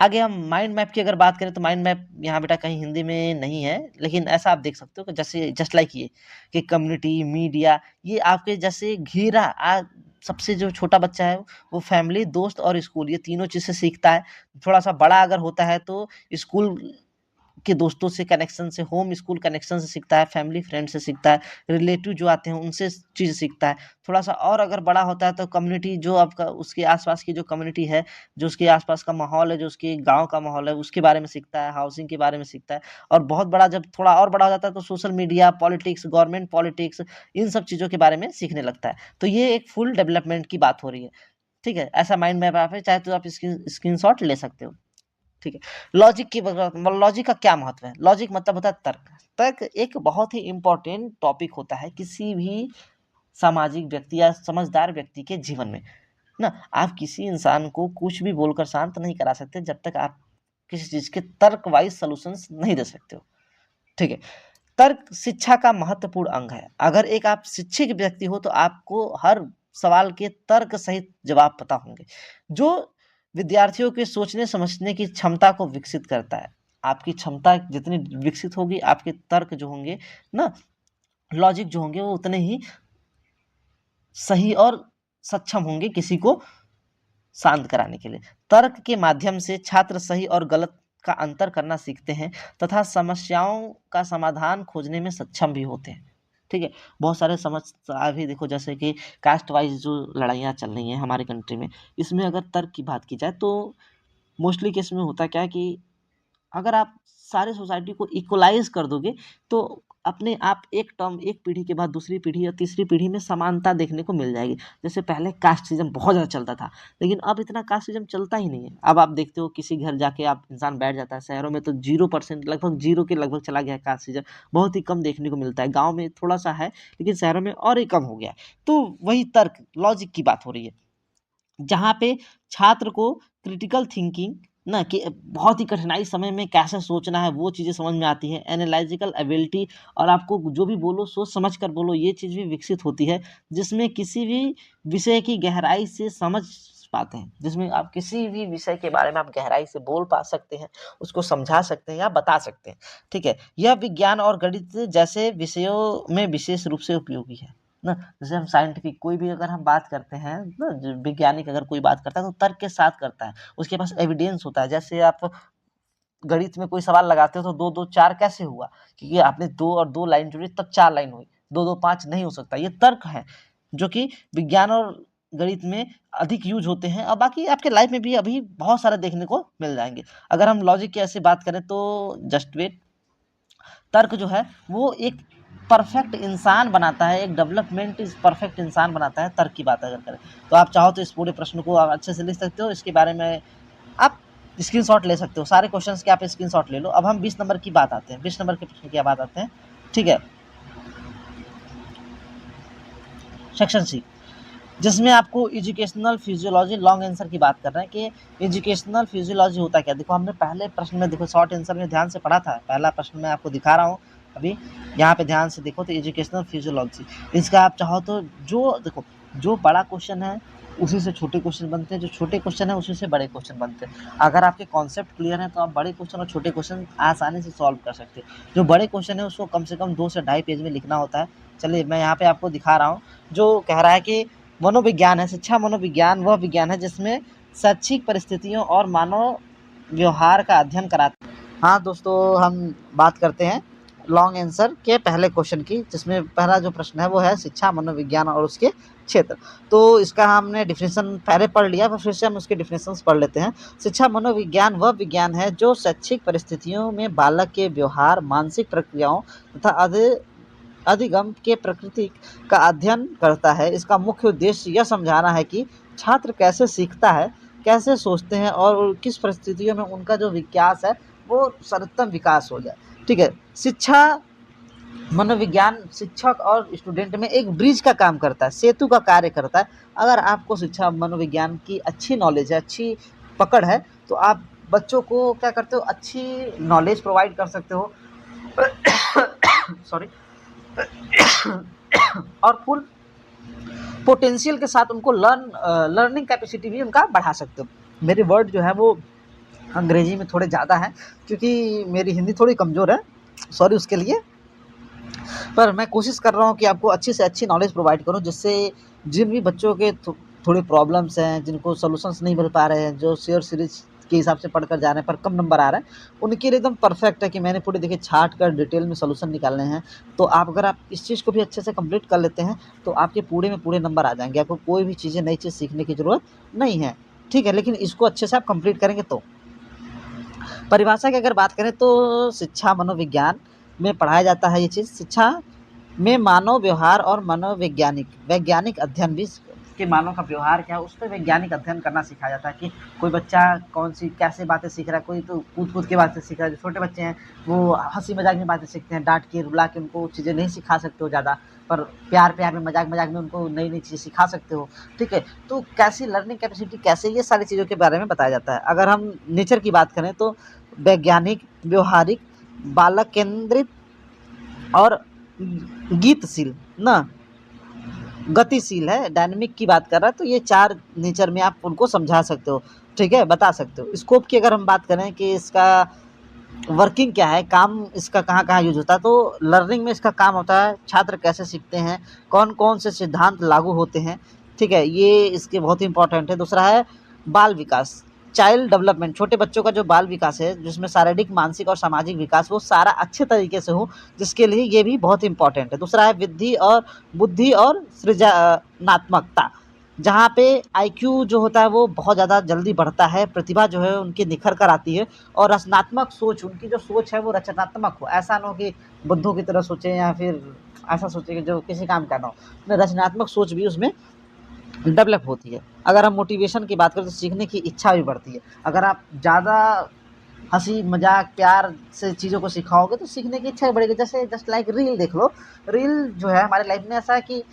आगे हम माइंड मैप की अगर बात करें तो माइंड मैप यहाँ बेटा कहीं हिंदी में नहीं है, लेकिन ऐसा आप देख सकते हो कि जैसे जस्ट लाइक ये कि कम्युनिटी, मीडिया, ये आपके जैसे घेरा सबसे जो छोटा बच्चा है वो फैमिली, दोस्त और स्कूल, ये तीनों चीज़ से सीखता है। थोड़ा-सा बड़ा अगर होता है तो स्कूल के दोस्तों से कनेक्शन से, होम स्कूल कनेक्शन से सीखता है, फैमिली फ्रेंड से सीखता है, रिलेटिव जो आते हैं उनसे चीज़ सीखता है। थोड़ा-सा और अगर बड़ा होता है तो कम्युनिटी जो आपका उसके आस-पास की जो कम्युनिटी है, जो उसके आस-पास का माहौल है, जो उसके गाँव का माहौल है, उसके बारे में सीखता है, हाउसिंग के बारे में सीखता है। और बहुत बड़ा जब थोड़ा और बड़ा हो जाता है तो social media, politics, government politics, इन सब चीज़ों के बारे में सीखने लगता है। तो ये एक फुल डेवलपमेंट की बात हो रही है। ठीक है? ऐसा माइंड मैप आप है, चाहे तो आप स्क्रीनशॉट ले सकते हो। ठीक है। लॉजिक का क्या महत्व है? लॉजिक मतलब होता है तर्क। तर्क एक बहुत ही इम्पोर्टेंट टॉपिक होता है किसी भी सामाजिक व्यक्ति या समझदार व्यक्ति के जीवन में, ना? आप किसी इंसान को कुछ भी बोलकर शांत नहीं करा सकते जब तक आप किसी चीज़ के तर्क वाइज़ सॉल्यूशंस नहीं दे सकते हो। ठीक है। तर्क शिक्षा का महत्वपूर्ण अंग है। अगर एक आप शिक्षित व्यक्ति हो तो आपको हर सवाल के तर्क सहित जवाब पता होंगे, जो विद्यार्थियों के सोचने समझने की क्षमता को विकसित करता है। आपकी क्षमता जितनी विकसित होगी, आपके तर्क जो होंगे ना, लॉजिक जो होंगे वो उतने ही सही और सक्षम होंगे किसी को शांत कराने के लिए। तर्क के माध्यम से छात्र सही और गलत का अंतर करना सीखते हैं तथा समस्याओं का समाधान खोजने में सक्षम भी होते हैं। ठीक है? बहुत सारे समस्या अभी देखो जैसे कि कास्ट वाइज़ जो लड़ाइयाँ चल रही हैं हमारे कंट्री में, इसमें अगर तर्क की बात की जाए तो मोस्टली केस में होता क्या है कि अगर आप सारे सोसाइटी को इक्वलाइज़ कर दोगे, तो अपने आप एक टर्म एक पीढ़ी के बाद दूसरी पीढ़ी या तीसरी पीढ़ी में समानता देखने को मिल जाएगी। जैसे पहले कास्टिज़्म बहुत ज़्यादा चलता था, लेकिन अब इतना कास्टिज़्म चलता ही नहीं है। अब आप देखते हो किसी घर जाके आप इंसान बैठ जाता है, शहरों में तो 0% लगभग 0 के लगभग चला गया है कास्टिज़्म, बहुत ही कम देखने को मिलता है। गाँव में थोड़ा-सा है, लेकिन शहरों में और ही कम हो गया है। तो वही तर्क, लॉजिक की बात हो रही है। जहाँ पे छात्र को क्रिटिकल थिंकिंग ना कि बहुत ही कठिनाई समय में कैसे सोचना है वो चीज़ें समझ में आती हैं। एनालाइटिकल एबिलिटी और आपको जो भी बोलो सोच समझ कर बोलो, ये चीज़ भी विकसित होती है, जिसमें किसी भी विषय की गहराई से समझ पाते हैं, जिसमें आप किसी भी विषय के बारे में आप गहराई से बोल पा सकते हैं, उसको समझा सकते हैं या बता सकते हैं, ठीक है। यह विज्ञान और गणित जैसे विषयों में विशेष रूप से उपयोगी है ना। जैसे हम साइंटिफिक कोई भी अगर हम बात करते हैं ना, वैज्ञानिक अगर कोई बात करता है तो तर्क के साथ करता है, उसके पास एविडेंस होता है। जैसे आप गणित में कोई सवाल लगाते हो तो 2 2 4 कैसे हुआ? क्योंकि आपने 2 और 2 लाइन जोड़ी तब 4 लाइन हुई, 2 2 5 नहीं हो सकता। ये तर्क है, जो कि विज्ञान और गणित में अधिक यूज़ होते हैं, और बाकी आपके लाइफ में भी अभी बहुत सारे देखने को मिल जाएँगे। अगर हम लॉजिक की ऐसे बात करें तो जस्ट वेट, तर्क जो है वो एक परफेक्ट इंसान बनाता है, एक डेवलपमेंट इज़ परफेक्ट इंसान बनाता है, तर्क की बात अगर करें। तो आप चाहो तो इस पूरे प्रश्न को आप अच्छे से लिख सकते हो, इसके बारे में आप स्क्रीनशॉट ले सकते हो, सारे क्वेश्चंस के आप स्क्रीनशॉट ले लो। अब हम 20 नंबर की बात आते हैं, 20 नंबर के प्रश्न की बात आते हैं, ठीक है। सेक्शन सी, जिसमें आपको एजुकेशनल फिजियोलॉजी लॉन्ग आंसर की बात कर रहे हैं कि एजुकेशनल फिजियोलॉजी होता क्या। देखो हमने पहले प्रश्न में देखो शॉर्ट आंसर में ध्यान से पढ़ा था, पहला प्रश्न मैं आपको दिखा रहा हूँ अभी, यहाँ पे ध्यान से देखो। तो एजुकेशनल फिजियोलॉजी, इसका आप चाहो तो जो देखो जो बड़ा क्वेश्चन है उसी से छोटे क्वेश्चन बनते हैं, जो छोटे क्वेश्चन है उसी से बड़े क्वेश्चन बनते हैं। अगर आपके कॉन्सेप्ट क्लियर है तो आप बड़े क्वेश्चन और छोटे क्वेश्चन आसानी से सॉल्व कर सकते हैं। जो बड़े क्वेश्चन है उसको कम से कम 2 से ढाई पेज में लिखना होता है। चलिए मैं यहाँ पे आपको दिखा रहा हूँ, जो कह रहा है कि मनोविज्ञान है, शिक्षा मनोविज्ञान वह विज्ञान है जिसमें शैक्षिक परिस्थितियों और मानव व्यवहार का अध्ययन कराता है। हाँ दोस्तों, हम बात करते हैं लॉन्ग आंसर के पहले क्वेश्चन की, जिसमें पहला जो प्रश्न है वो है शिक्षा मनोविज्ञान और उसके क्षेत्र। तो इसका हमने डिफिनेशन पहले पढ़ लिया, फिर से हम उसके डिफिनेशंस पढ़ लेते हैं। शिक्षा मनोविज्ञान वह विज्ञान है जो शैक्षिक परिस्थितियों में बालक के व्यवहार, मानसिक प्रक्रियाओं तथा अधिगम के प्रकृति का अध्ययन करता है। इसका मुख्य उद्देश्य यह समझाना है कि छात्र कैसे सीखता है, कैसे सोचते हैं और किस परिस्थितियों में उनका जो विकास है वो सर्वोत्तम विकास हो जाए, ठीक है। शिक्षा मनोविज्ञान शिक्षक और स्टूडेंट में एक ब्रिज का काम करता है, सेतु का कार्य करता है। अगर आपको शिक्षा मनोविज्ञान की अच्छी नॉलेज है, अच्छी पकड़ है, तो आप बच्चों को क्या करते हो, अच्छी नॉलेज प्रोवाइड कर सकते हो सॉरी और फुल पोटेंशियल के साथ उनको लर्निंग कैपेसिटी भी उनका बढ़ा सकते हो। मेरे वर्ड जो है वो अंग्रेजी में थोड़े ज़्यादा हैं, क्योंकि मेरी हिंदी थोड़ी कमज़ोर है, सॉरी उसके लिए। पर मैं कोशिश कर रहा हूँ कि आपको अच्छी से अच्छी नॉलेज प्रोवाइड करूँ, जिससे जिन भी बच्चों के थोड़े प्रॉब्लम्स हैं, जिनको सॉल्यूशंस नहीं मिल पा रहे हैं, जो शेयर सीरीज के हिसाब से पढ़कर जा रहे हैं पर कम नंबर आ रहा है, उनके लिए एकदम परफेक्ट है कि मैंने पूरे देखिए छाँट कर डिटेल में सॉल्यूशन निकालने हैं। तो आप अगर आप इस चीज़ को भी अच्छे से कंप्लीट कर लेते हैं तो आपके पूरे में पूरे नंबर आ जाएंगे, आपको कोई भी चीज़ें नई चीज़ सीखने की ज़रूरत नहीं है, ठीक है। लेकिन इसको अच्छे से आप कंप्लीट करेंगे तो। परिभाषा की अगर बात करें तो शिक्षा मनोविज्ञान में पढ़ाया जाता है ये चीज़। शिक्षा में मानव व्यवहार और वैज्ञानिक अध्ययन भी कि मानव का व्यवहार क्या है उस पर वैज्ञानिक अध्ययन करना सिखाया जाता है कि कोई बच्चा कौन सी कैसे बातें सीख रहा है। कोई तो कूद के बातें सीख रहा है, जो छोटे बच्चे हैं वो हंसी मजाक में बातें सीखते हैं, डांट के रुला के उनको चीज़ें नहीं सिखा सकते हो ज़्यादा, पर प्यार प्यार में मजाक मजाक में उनको नई नई चीज़ें सिखा सकते हो, ठीक है। तो कैसी लर्निंग कैपेसिटी कैसे, ये सारी चीज़ों के बारे में बताया जाता है। अगर हम नेचर की बात करें तो वैज्ञानिक, व्यवहारिक, बालक केंद्रित और गीतशील ना गतिशील है, डायनामिक की बात कर रहा है। तो ये 4 नेचर में आप उनको समझा सकते हो, ठीक है, बता सकते हो। स्कोप की अगर हम बात करें कि इसका वर्किंग क्या है, काम इसका कहाँ-कहाँ यूज़ होता है, तो लर्निंग में इसका काम होता है छात्र कैसे सीखते हैं, कौन-कौन से सिद्धांत लागू होते हैं, ठीक है, ये इसके बहुत ही इम्पोर्टेंट है। दूसरा है बाल विकास, चाइल्ड डेवलपमेंट, छोटे बच्चों का जो बाल विकास है जिसमें शारीरिक, मानसिक और सामाजिक विकास वो सारा अच्छे तरीके से हो, जिसके लिए ये भी बहुत इम्पोर्टेंट है। दूसरा है बुद्धि और सृजनात्मकता, जहाँ पे आईक्यू जो होता है वो बहुत ज़्यादा जल्दी बढ़ता है, प्रतिभा जो है उनकी निखर कर आती है, और रचनात्मक सोच, उनकी जो सोच है वो रचनात्मक हो। ऐसा ना हो कि बुद्धू की तरह सोचें या फिर ऐसा सोचें कि जो किसी काम का ना हो। रचनात्मक सोच भी उसमें डेवलप होती है। अगर हम मोटिवेशन की बात करें तो सीखने की इच्छा भी बढ़ती है। अगर आप ज़्यादा हँसी मजाक प्यार से चीज़ों को सिखाओगे तो सीखने की इच्छा भी बढ़ेगी। जैसे जस्ट लाइक रील देख लो, रील जो है हमारे लाइफ में ऐसा है कि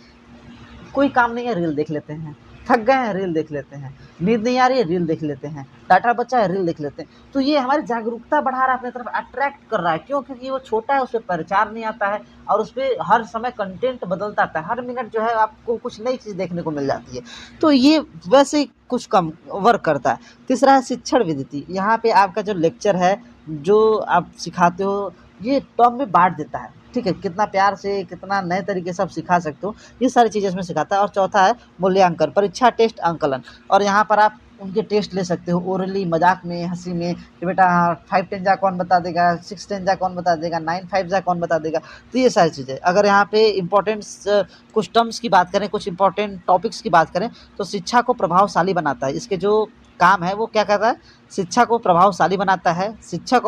कोई काम नहीं है रील देख लेते हैं, थक गए हैं रील देख लेते हैं, नींद नहीं आ रही है रील देख लेते हैं, डाटा बचा है रील देख लेते हैं। तो ये हमारी जागरूकता बढ़ा रहा है, अपनी तरफ अट्रैक्ट कर रहा है। क्यों? क्योंकि वो छोटा है, उस पर प्रचार नहीं आता है और उस पर हर समय कंटेंट बदलता रहता है, हर मिनट जो है आपको कुछ नई चीज़ देखने को मिल जाती है। तो ये वैसे ही कुछ कम वर्क करता है। तीसरा है शिक्षण विद्धि। यहाँ पे आपका जो लेक्चर है, जो आप सिखाते हो, ये टर्म में बाँट देता है, ठीक है? कितना प्यार से, कितना नए तरीके से आप सिखा सकते हो, ये सारी चीज़ें इसमें सिखाता है। और चौथा है मूल्यांकन, परीक्षा, टेस्ट, अंकलन। और यहाँ पर आप उनके टेस्ट ले सकते हो, ओरली, मजाक में, हंसी में, कि बेटा 5 10 जा कौन बता देगा, 6 10 जा कौन बता देगा, 9 5 जा कौन बता देगा। तो ये सारी चीज़ें, अगर यहाँ पे इम्पोर्टेंट्स कुछ टर्म्स की बात करें, कुछ इंपॉर्टेंट टॉपिक्स की बात करें, तो शिक्षा को प्रभावशाली बनाता है। इसके जो काम है वो क्या करता है? शिक्षा को प्रभावशाली बनाता है। शिक्षक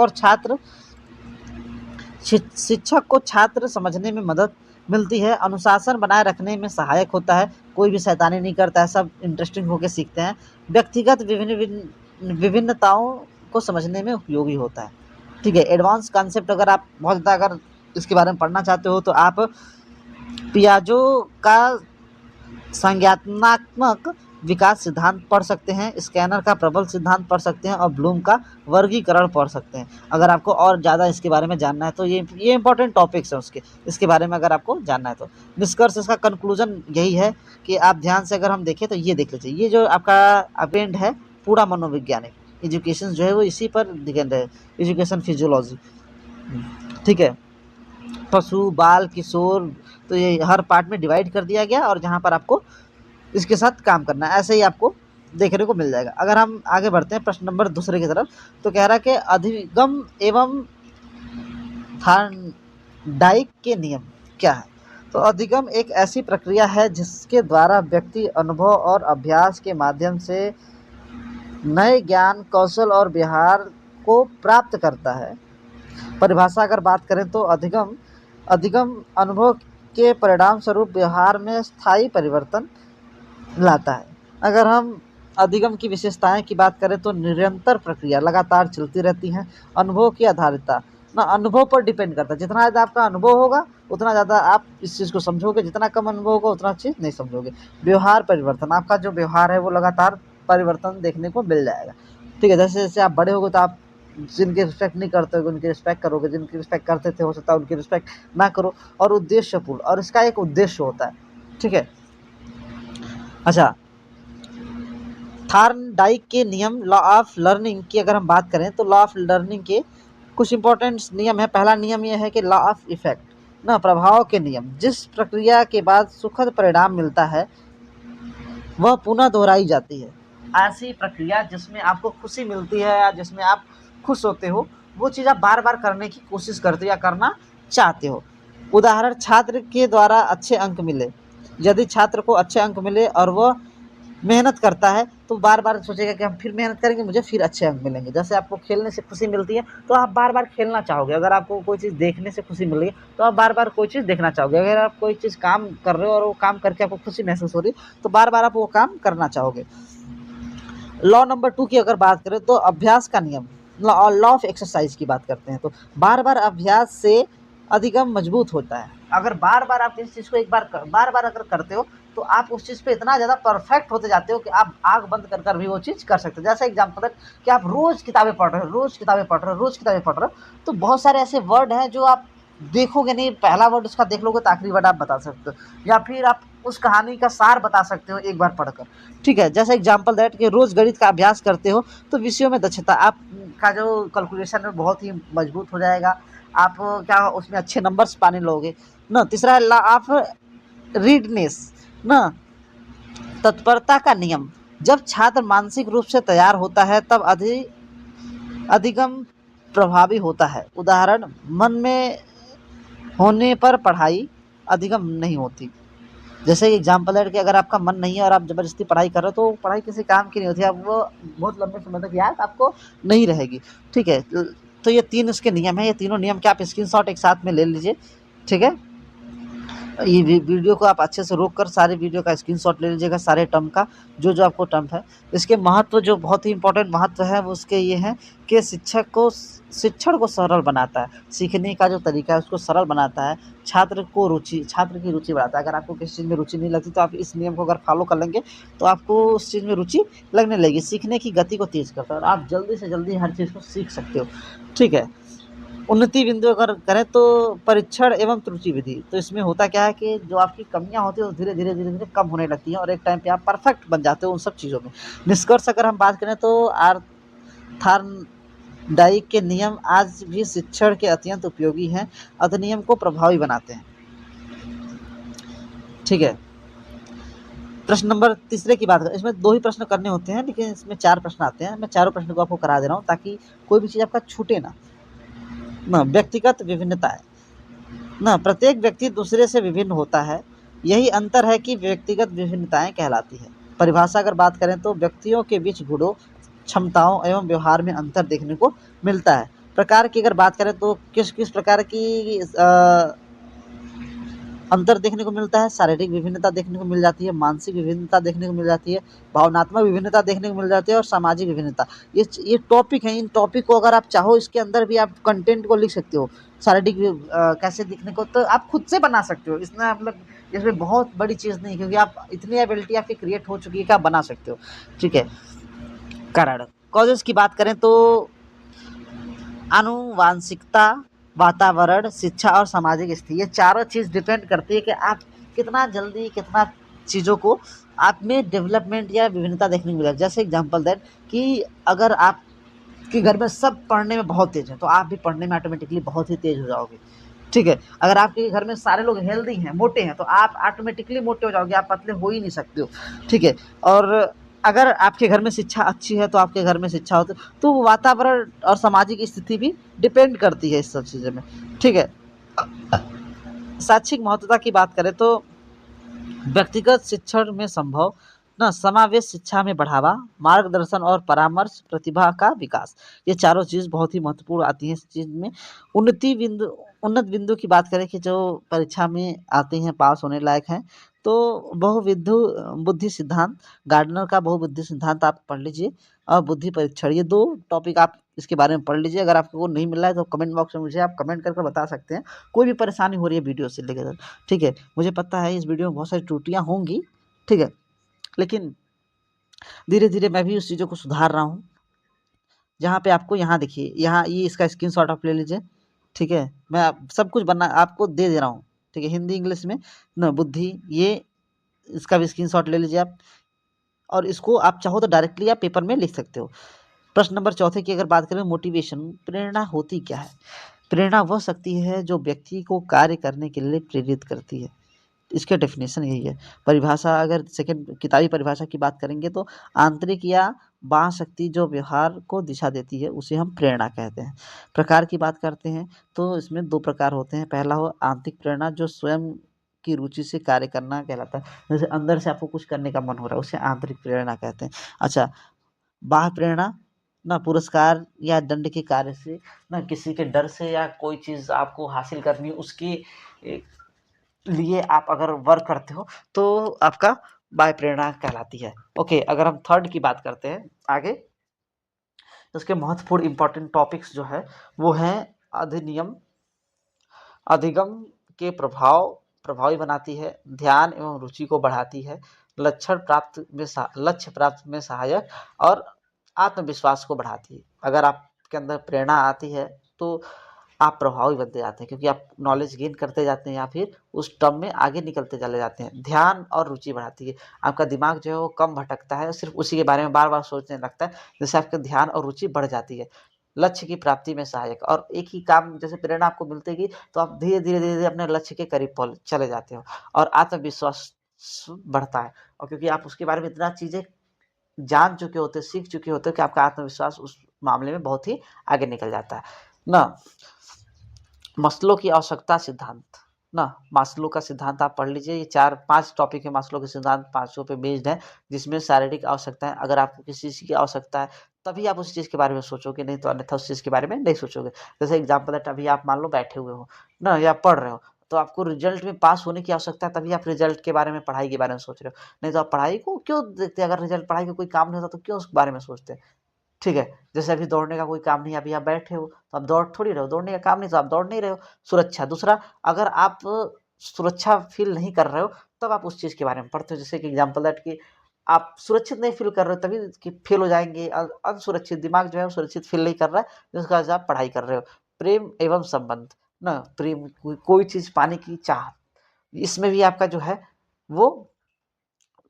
को छात्र समझने में मदद मिलती है, अनुशासन बनाए रखने में सहायक होता है, कोई भी शैतानी नहीं करता है, सब इंटरेस्टिंग होकर सीखते हैं। व्यक्तिगत विभिन्नताओं को समझने में उपयोगी होता है, ठीक है? एडवांस कॉन्सेप्ट अगर आप बहुत ज़्यादा अगर इसके बारे में पढ़ना चाहते हो तो आप पियाजो का संज्ञानात्मक विकास सिद्धांत पढ़ सकते हैं, स्कैनर का प्रबल सिद्धांत पढ़ सकते हैं और ब्लूम का वर्गीकरण पढ़ सकते हैं। अगर आपको और ज़्यादा इसके बारे में जानना है तो ये इंपॉर्टेंट टॉपिक्स हैं इसके बारे में अगर आपको जानना है तो। निष्कर्ष, इसका कंक्लूजन यही है कि आप ध्यान से अगर हम देखें तो ये देख लीजिए, ये जो आपका अपेंड है पूरा मनोवैज्ञानिक, एजुकेशन जो है वो इसी पर डिपेंड है, एजुकेशन फिजियोलॉजी, ठीक है? पशु, बाल, किशोर, तो ये हर पार्ट में डिवाइड कर दिया गया और जहाँ पर आपको इसके साथ काम करना है, ऐसे ही आपको देखने को मिल जाएगा। अगर हम आगे बढ़ते हैं प्रश्न नंबर दूसरे की तरफ, तो कह रहा है कि अधिगम एवं थार्नडाइक के नियम क्या है? तो अधिगम एक ऐसी प्रक्रिया है जिसके द्वारा व्यक्ति अनुभव और अभ्यास के माध्यम से नए ज्ञान, कौशल और व्यवहार को प्राप्त करता है। परिभाषा अगर बात करें तो अधिगम अनुभव के परिणाम स्वरूप व्यवहार में स्थायी परिवर्तन लाता है। अगर हम अधिगम की विशेषताएं की बात करें तो निरंतर प्रक्रिया लगातार चलती रहती है। अनुभव की आधारितता, ना अनुभव पर डिपेंड करता है, जितना ज़्यादा आपका अनुभव होगा उतना ज़्यादा आप इस चीज़ को समझोगे, जितना कम अनुभव होगा उतना चीज़ नहीं समझोगे। व्यवहार परिवर्तन, आपका जो व्यवहार है वो लगातार परिवर्तन देखने को मिल जाएगा, ठीक है? जैसे जैसे आप बड़े होगे तो आप जिनकी रिस्पेक्ट नहीं करते हो उनकी रिस्पेक्ट करोगे, जिनकी रिस्पेक्ट करते थे हो सकता है उनकी रिस्पेक्ट ना करो। और उद्देश्यपूर्ण, और इसका एक उद्देश्य होता है, ठीक है? अच्छा, थार्नडाइक के नियम, लॉ ऑफ लर्निंग की अगर हम बात करें तो लॉ ऑफ लर्निंग के कुछ इंपॉर्टेंट नियम है। पहला नियम यह है कि लॉ ऑफ इफेक्ट, ना प्रभाव के नियम, जिस प्रक्रिया के बाद सुखद परिणाम मिलता है वह पुनः दोहराई जाती है। ऐसी प्रक्रिया जिसमें आपको खुशी मिलती है या जिसमें आप खुश होते हो, वो चीज़ आप बार बार करने की कोशिश करते हो या करना चाहते हो। उदाहरण, छात्र के द्वारा अच्छे अंक मिले। यदि छात्र को अच्छे अंक मिले और वह मेहनत करता है तो बार बार सोचेगा कि हम फिर मेहनत करेंगे, मुझे फिर अच्छे अंक मिलेंगे। जैसे आपको खेलने से खुशी मिलती है तो आप बार बार खेलना चाहोगे। अगर आपको कोई चीज़ देखने से खुशी मिल रही है तो आप बार बार कोई चीज़ देखना चाहोगे। अगर आप कोई चीज़ काम कर रहे हो और वो काम करके आपको खुशी महसूस हो रही है तो बार बार आप वो काम करना चाहोगे। लॉ नंबर 2 की अगर बात करें तो अभ्यास का नियम, लॉ ऑफ एक्सरसाइज की बात करते हैं तो बार बार अभ्यास से अधिगम मजबूत होता है। अगर बार बार आप किसी चीज़ को एक बार बार अगर करते हो तो आप उस चीज़ पे इतना ज़्यादा परफेक्ट होते जाते हो कि आप आँख बंद कर कर भी वो चीज़ कर सकते हो। जैसे एग्जाम्पल है कि आप रोज़ किताबें पढ़ रहे हो, रोज़ किताबें पढ़ रहे हो, रोज़ किताबें पढ़ रहे हो, तो बहुत सारे ऐसे वर्ड हैं जो आप देखोगे नहीं, पहला वर्ड उसका देख लोगे तो आखिरी वर्ड आप बता सकते हो, या फिर आप उस कहानी का सार बता सकते हो एक बार पढ़कर, ठीक है? जैसे एग्जाम्पल दैट कि रोज़ गणित का अभ्यास करते हो तो विषयों में दक्षता आपका जो कैलकुलेशन है बहुत ही मजबूत हो जाएगा। आप क्या उसमें अच्छे नंबर्स पाने लोगे ना। तीसरा है लॉ ऑफ रीडनेस, ना तत्परता का नियम, जब छात्र मानसिक रूप से तैयार होता है तब अधिगम प्रभावी होता है। उदाहरण, मन में होने पर पढ़ाई अधिगम नहीं होती। जैसे एग्जाम्पल है कि अगर आपका मन नहीं है और आप ज़बरदस्ती पढ़ाई कर रहे हो तो पढ़ाई किसी काम की नहीं होती, आप वो बहुत लंबे समय तक याद आपको नहीं रहेगी, ठीक है? तो ये 3 इसके नियम हैं, ये तीनों नियम के आप स्क्रीनशॉट एक साथ में ले लीजिए, ठीक है? ये वीडियो को आप अच्छे से रोक कर सारे वीडियो का स्क्रीनशॉट ले लीजिएगा, सारे टर्म का, जो आपको टर्म है। इसके महत्व जो बहुत ही इम्पोर्टेंट महत्व है वो उसके ये हैं कि शिक्षण को सरल बनाता है, सीखने का जो तरीका है उसको सरल बनाता है, छात्र की रुचि बढ़ाता है। अगर आपको किसी चीज़ में रुचि नहीं लगती तो आप इस नियम को अगर फॉलो कर लेंगे तो आपको उस चीज़ में रुचि लगने लगेगी। सीखने की गति को तेज़ करता है और आप जल्दी से जल्दी हर चीज़ को सीख सकते हो। ठीक है। उन्नति बिंदु अगर करें तो परीक्षण एवं त्रुटि विधि, तो इसमें होता क्या है कि जो आपकी कमियां होती है वो धीरे धीरे कम होने लगती हैं और एक टाइम पे आप परफेक्ट बन जाते हो उन सब चीज़ों में। निष्कर्ष अगर हम बात करें तो आर्थरडाइक के नियम आज भी शिक्षण के अत्यंत उपयोगी हैं, अधिनियम को प्रभावी बनाते हैं। ठीक है। प्रश्न नंबर तीसरे की बात करें, इसमें 2 ही प्रश्न करने होते हैं लेकिन इसमें 4 प्रश्न आते हैं। मैं चारों प्रश्न को आपको करा दे रहा हूँ ताकि कोई भी चीज़ आपका छूटे ना। व्यक्तिगत विभिन्नताएं, ना प्रत्येक व्यक्ति दूसरे से विभिन्न होता है, यही अंतर है कि व्यक्तिगत विभिन्नताएं कहलाती है। परिभाषा अगर बात करें तो व्यक्तियों के बीच गुणों, क्षमताओं एवं व्यवहार में अंतर देखने को मिलता है। प्रकार की अगर बात करें तो किस किस प्रकार की अंतर देखने को मिलता है, शारीरिक विभिन्नता देखने को मिल जाती है, मानसिक विभिन्नता देखने को मिल जाती है, भावनात्मक विभिन्नता देखने को मिल जाती है और सामाजिक विभिन्नता। ये टॉपिक है, इन टॉपिक को अगर आप चाहो इसके अंदर भी आप कंटेंट को लिख सकते हो। शारीरिक कैसे दिखने को तो आप खुद से बना सकते हो, इसमें मतलब इसमें बहुत बड़ी चीज़ नहीं, क्योंकि आप इतनी एबिलिटी आपकी क्रिएट हो चुकी है कि आप बना सकते हो। ठीक है। कारण कॉजेज की बात करें तो आनुवांशिकता, वातावरण, शिक्षा और सामाजिक स्थिति, ये चारों चीज़ डिपेंड करती है कि आप कितना जल्दी कितना चीज़ों को आप में डेवलपमेंट या विभिन्नता देखने को मिलेगा। जैसे एग्जांपल दैट कि अगर आपके घर में सब पढ़ने में बहुत तेज़ हैं तो आप भी पढ़ने में ऑटोमेटिकली बहुत ही तेज़ हो जाओगे। ठीक है। अगर आपके घर में सारे लोग हेल्दी हैं, मोटे हैं, तो आप ऑटोमेटिकली मोटे हो जाओगे, आप पतले हो ही नहीं सकते हो। ठीक है। और अगर आपके घर में शिक्षा अच्छी है तो आपके घर में शिक्षा होती है, तो वातावरण और सामाजिक स्थिति भी डिपेंड करती है इस सब चीज़ों में। ठीक है। शैक्षिक महत्वता की बात करें तो व्यक्तिगत शिक्षण में संभव ना समावेश शिक्षा में बढ़ावा, मार्गदर्शन और परामर्श, प्रतिभा का विकास, ये चारों चीज़ बहुत ही महत्वपूर्ण आती हैं इस चीज़ में। उन्नत बिंदु की बात करें कि जो परीक्षा में आते हैं, पास होने लायक हैं, तो बहुविधु बुद्धि सिद्धांत, गार्डनर का बहुबुद्धि सिद्धांत आप पढ़ लीजिए और बुद्धि परीक्षण, ये 2 टॉपिक आप इसके बारे में पढ़ लीजिए। अगर आपको नहीं मिल रहा है तो कमेंट बॉक्स में मुझे आप कमेंट करके बता सकते हैं। कोई भी परेशानी हो रही है वीडियो से लेकर, ठीक है। मुझे पता है इस वीडियो में बहुत सारी त्रुटियाँ होंगी, ठीक है, लेकिन धीरे-धीरे मैं भी उस चीज़ों को सुधार रहा हूँ। जहाँ पे आपको यहाँ देखिए, यहाँ ये इसका स्क्रीनशॉट आप ले लीजिए, ठीक है। मैं आप सब कुछ बना आपको दे रहा हूँ, ठीक है, हिंदी इंग्लिश में ना बुद्धि, ये इसका भी स्क्रीनशॉट ले लीजिए आप और इसको आप चाहो तो डायरेक्टली आप पेपर में लिख सकते हो। प्रश्न नंबर चौथे की अगर बात करें, मोटिवेशन, प्रेरणा होती क्या है? प्रेरणा वह शक्ति है जो व्यक्ति को कार्य करने के लिए प्रेरित करती है। इसका डेफिनेशन यही है। परिभाषा अगर सेकंड किताबी परिभाषा की बात करेंगे तो आंतरिक या बाह्य शक्ति जो व्यवहार को दिशा देती है उसे हम प्रेरणा कहते हैं। प्रकार की बात करते हैं तो इसमें 2 प्रकार होते हैं। पहला हो आंतरिक प्रेरणा जो स्वयं की रुचि से कार्य करना कहलाता है। जैसे अंदर से आपको कुछ करने का मन हो रहा है, उसे आंतरिक प्रेरणा कहते हैं। अच्छा, बाह्य प्रेरणा ना पुरस्कार या दंड के कार्य से, ना किसी के डर से या कोई चीज़ आपको हासिल करनी है उसके ए, लिए आप अगर वर्क करते हो तो आपका बाह्य प्रेरणा कहलाती है। ओके, अगर हम थर्ड की बात करते हैं आगे, तो उसके महत्वपूर्ण इंपॉर्टेंट टॉपिक्स जो है वो हैं अधिनियम, अधिगम के प्रभावी बनाती है, ध्यान एवं रुचि को बढ़ाती है, लक्ष्य प्राप्त में सहायक और आत्मविश्वास को बढ़ाती है। अगर आपके अंदर प्रेरणा आती है तो आप प्रभावी बनते जाते हैं, क्योंकि आप नॉलेज गेन करते जाते हैं या फिर उस टर्म में आगे निकलते चले जाते हैं। ध्यान और रुचि बढ़ाती है, आपका दिमाग जो है वो कम भटकता है, सिर्फ उसी के बारे में बार-बार सोचने लगता है, जिससे आपका ध्यान और रुचि बढ़ जाती है। लक्ष्य की प्राप्ति में सहायक, और एक ही काम जैसे प्रेरणा आपको मिलती गई तो आप धीरे-धीरे अपने लक्ष्य के करीब चले जाते हो और आत्मविश्वास बढ़ता है। और क्योंकि आप उसके बारे में इतना चीज़ें जान चुके होते हो, सीख चुके होते हो कि आपका आत्मविश्वास उस मामले में बहुत ही आगे निकल जाता है ना। मास्लो की आवश्यकता सिद्धांत, ना मास्लो का सिद्धांत आप पढ़ लीजिए। ये 4-5 टॉपिक है मास्लो के सिद्धांत, पाँचों पे बेस्ड है, जिसमें शारीरिक आवश्यकताएं, अगर आपको किसी चीज़ की आवश्यकता है तभी आप उस चीज़ के बारे में सोचोगे, नहीं तो अन्यथा उस चीज़ के बारे में नहीं सोचोगे। जैसे एग्जाम्पल दैट अभी आप मान लो बैठे हुए हो ना या पढ़ रहे हो, तो आपको रिजल्ट में पास होने की आवश्यकता है, तभी आप रिजल्ट के बारे में, पढ़ाई के बारे में सोच रहे हो। नहीं तो आप पढ़ाई को क्यों देखते हैं? अगर रिजल्ट, पढ़ाई का कोई काम नहीं होता तो क्यों उस बारे में सोचते हैं? ठीक है, जैसे अभी दौड़ने का कोई काम नहीं है, अभी आप बैठे हो तो आप दौड़ थोड़ी रहे हो, दौड़ने का काम नहीं तो आप दौड़ नहीं रहे हो। सुरक्षा, दूसरा, अगर आप सुरक्षा फ़ील नहीं कर रहे हो तब आप उस चीज़ के बारे में पढ़ते हो। जैसे कि एग्ज़ाम्पल दैट कि आप सुरक्षित नहीं फ़ील कर रहे हो तभी कि फ़ेल हो जाएँगे, असुरक्षित, दिमाग जो है वो सुरक्षित फ़ील नहीं कर रहा है, जिसकी वजह से आप पढ़ाई कर रहे हो। प्रेम एवं संबंध, ना प्रेम, कोई चीज़ पाने की चाह, इसमें भी आपका जो है वो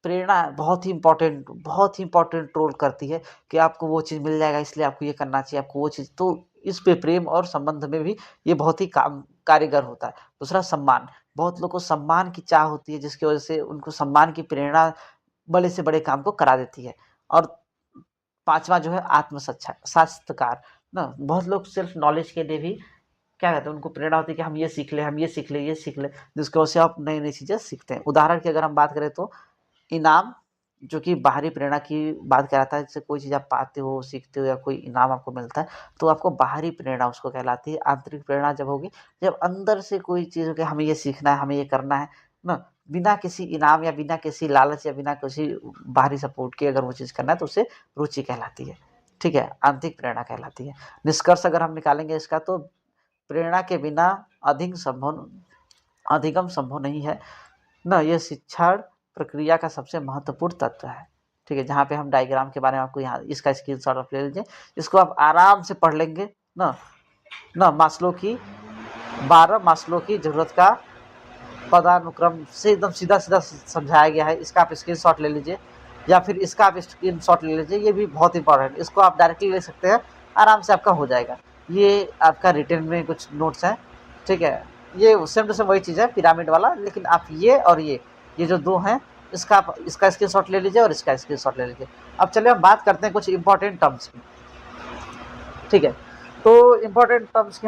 प्रेरणा बहुत ही इम्पोर्टेंट रोल करती है कि आपको वो चीज़ मिल जाएगा इसलिए आपको ये करना चाहिए, आपको वो चीज़, तो इस पे प्रेम और संबंध में भी ये बहुत ही काम कारीगर होता है। दूसरा, सम्मान, बहुत लोगों को सम्मान की चाह होती है जिसकी वजह से उनको सम्मान की प्रेरणा बड़े से बड़े काम को करा देती है। और 5वां जो है साक्षात्कार, ना बहुत लोग सिर्फ नॉलेज के लिए भी क्या कहते हैं, उनको प्रेरणा होती है कि हम ये सीख लें, हम ये सीख लें, ये सीख लें, जिसकी वजह से आप नई-नई चीज़ें सीखते हैं। उदाहरण की अगर हम बात करें तो इनाम, जो कि बाहरी प्रेरणा की बात कराता है, जैसे कोई चीज़ आप पाते हो, सीखते हो या कोई इनाम आपको मिलता है, तो आपको बाहरी प्रेरणा उसको कहलाती है। आंतरिक प्रेरणा जब होगी, जब अंदर से कोई चीज़ हो कि हमें ये सीखना है, हमें ये करना है ना, बिना किसी इनाम या बिना किसी लालच या बिना किसी बाहरी सपोर्ट के अगर वो चीज़ करना है तो उसे रुचि कहलाती है। ठीक है? आंतरिक प्रेरणा कहलाती है। निष्कर्ष अगर हम निकालेंगे इसका तो प्रेरणा के बिना अधिगम संभव नहीं है। ना, ये शिक्षण प्रक्रिया का सबसे महत्वपूर्ण तत्व है। ठीक है? जहाँ पे हम डायग्राम के बारे में आपको यहाँ इसका स्क्रीनशॉट आप ले लीजिए। इसको आप आराम से पढ़ लेंगे ना। मास्लो की ज़रूरत का पदानुक्रम से एकदम सीधा-सीधा समझाया गया है। इसका आप स्क्रीनशॉट ले लीजिए या फिर इसका आप स्क्रीनशॉट ले लीजिए। ये भी बहुत इम्पोर्टेंट है। इसको आप डायरेक्टली ले सकते हैं, आराम से आपका हो जाएगा। ये आपका रिटन में कुछ नोट्स हैं। ठीक है? ये सेम टू सेम वही चीज़ है पिरामिड वाला, लेकिन आप ये और ये जो 2 हैं, इसका स्क्रीनशॉट ले लीजिए और इसका स्क्रीनशॉट ले लीजिए। अब चलिए हम बात करते हैं कुछ इम्पोर्टेंट टर्म्स की। ठीक है? तो इम्पोर्टेंट टर्म्स की